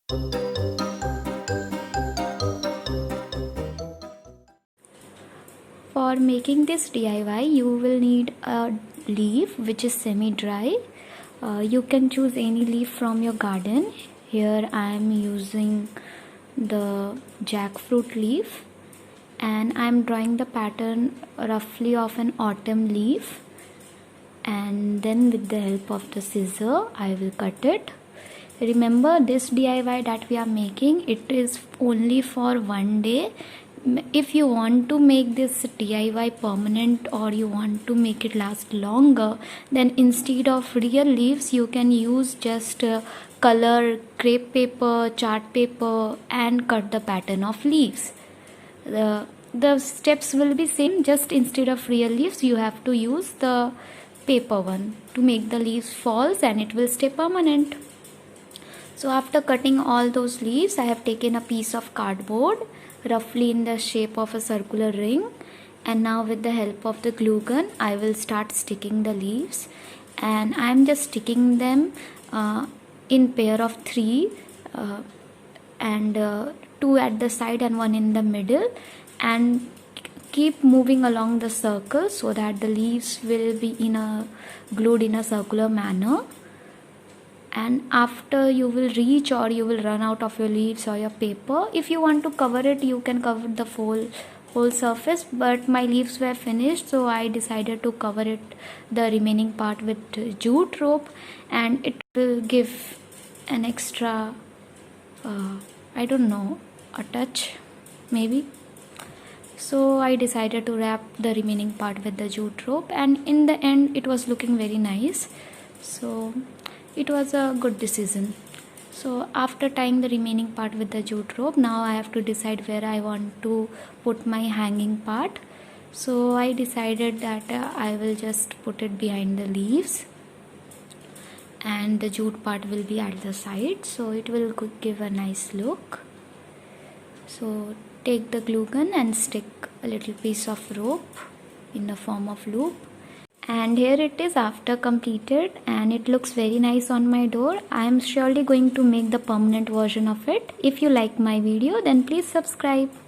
For making this DIY, you will need a leaf which is semi-dry. You can choose any leaf from your garden. Here I am using the jackfruit leaf, and I am drawing the pattern roughly of an autumn leaf, and then with the help of the scissor I will cut it. Remember, this DIY that we are making, it is only for one day. If you want to make this DIY permanent, or you want to make it last longer, then instead of real leaves you can use just color crepe paper, chart paper, and cut the pattern of leaves. The steps will be same, just instead of real leaves you have to use the paper one to make the leaves false, and it will stay permanent. So after cutting all those leaves, I have taken a piece of cardboard roughly in the shape of a circular ring, and now with the help of the glue gun I will start sticking the leaves, and I am just sticking them in pair of 3, and 2 at the side and 1 in the middle, and keep moving along the circle so that the leaves will be glued in a circular manner. And after you will reach, or you will run out of your leaves or your paper, if you want to cover it, you can cover the whole surface, but my leaves were finished, so I decided to cover it, the remaining part, with jute rope, and it will give an extra I don't know, a touch maybe. So I decided to wrap the remaining part with the jute rope, and in the end it was looking very nice, so it was a good decision. So after tying the remaining part with the jute rope, now I have to decide where I want to put my hanging part. So I decided that I will just put it behind the leaves, and the jute part will be at the side, so it will give a nice look. So take the glue gun and stick a little piece of rope in the form of loop, and here it is after completed, and it looks very nice on my door. I am surely going to make the permanent version of it. If you like my video, then please subscribe.